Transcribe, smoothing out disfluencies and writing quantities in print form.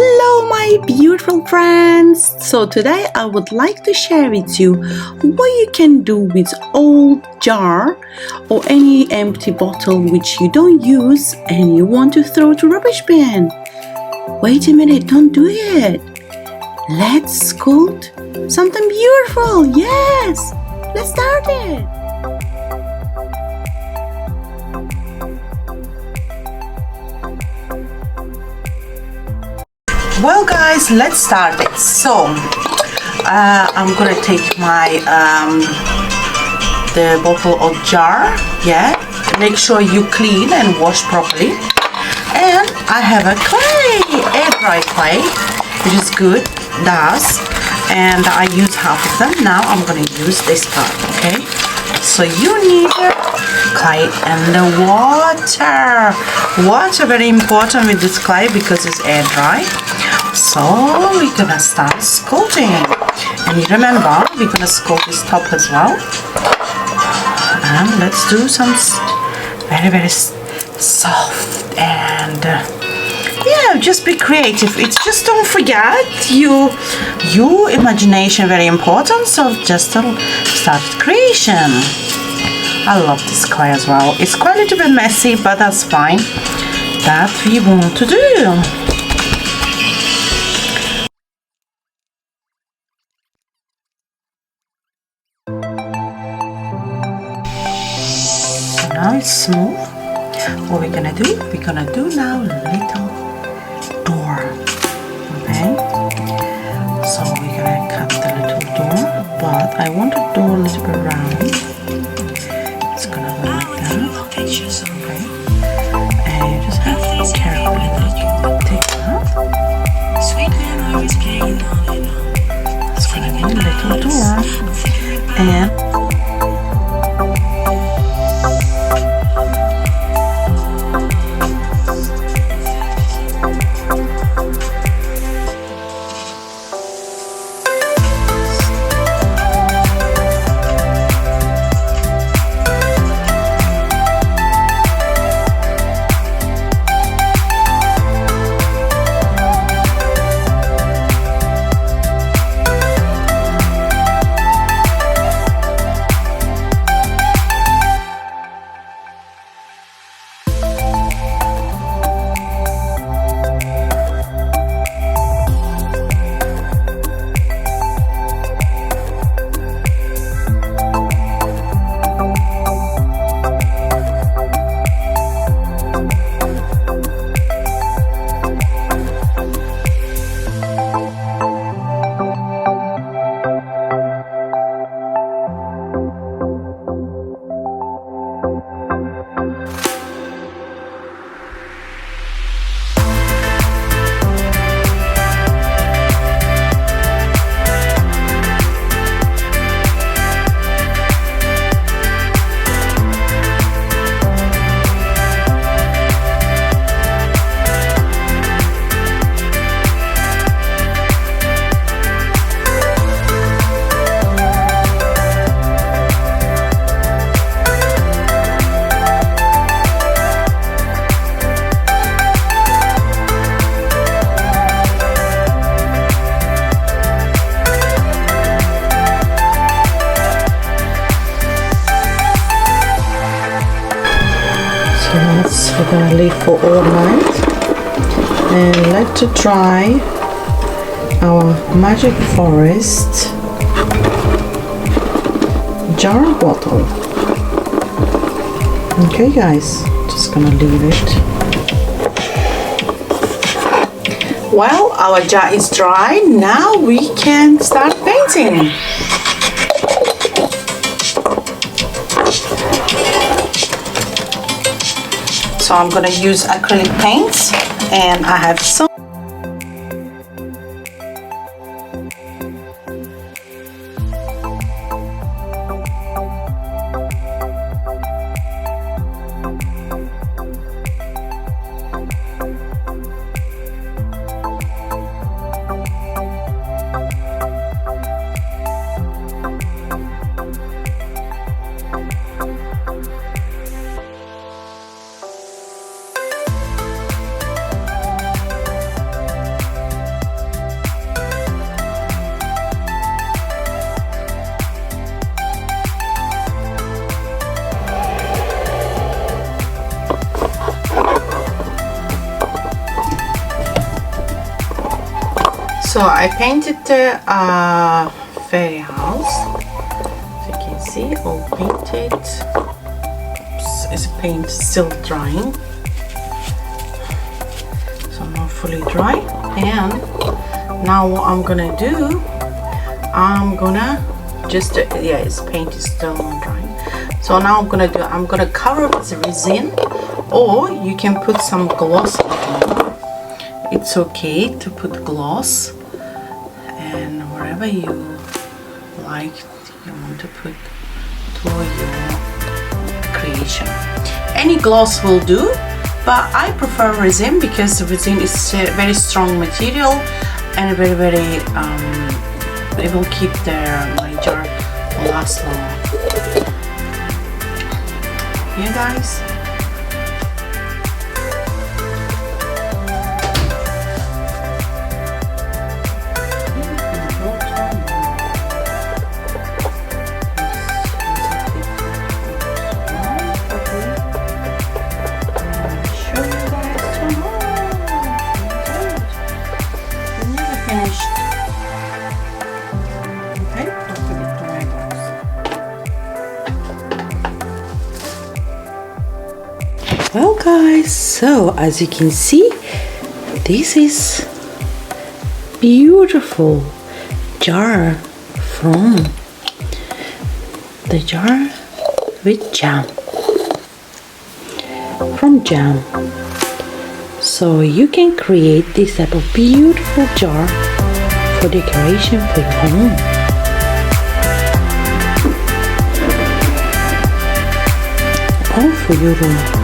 Hello my beautiful friends! So today I would like to share with you what you can do with old jar or any empty bottle which you don't use and you want to throw to rubbish bin. Wait a minute, don't do it. Let's sculpt something beautiful. Yes! Let's start it. Well guys, let's start it. So I'm gonna take my the bottle or jar, yeah, make sure you clean and wash properly, and I have a clay, air dry clay, which is good, does, and I use half of them. Now I'm gonna use this part. Okay, so you need clay and the water very important with this clay because it's air dry. So we're gonna start sculpting, and remember we're gonna sculpt this top as well, and let's do some very soft and yeah, just be creative. It's just, don't forget your imagination, very important. So just start creation. I love this clay as well. It's quite a little bit messy, but that's fine. That we want to do. Now it's smooth. What we're gonna do now little door. Okay, so we're gonna cut the little door, but I want the door a little bit round. It's gonna look like that. Okay, and you just have to be careful take that. It's gonna be a little door, and we're gonna leave for all night and let to dry our magic forest jar bottle. Okay guys, just gonna leave it. Well, our jar is dry. Now we can start painting. So I'm going to use acrylic paints, and I have some. So I painted the fairy house. As you can see, all painted. Is paint still drying? So not fully dry. And now what I'm gonna do, I'm gonna just yeah, its paint is still not drying. So now I'm gonna cover with resin, or you can put some gloss on it. It's okay to put gloss, and wherever you like, you want to put to your creation. Any gloss will do, but I prefer resin because resin is a very strong material and very it will keep my jar will last long. Yeah, guys. Well guys, so as you can see, this is beautiful jar from the jar with jam, from jam. So you can create this type of beautiful jar for decoration for your home. Or for your room.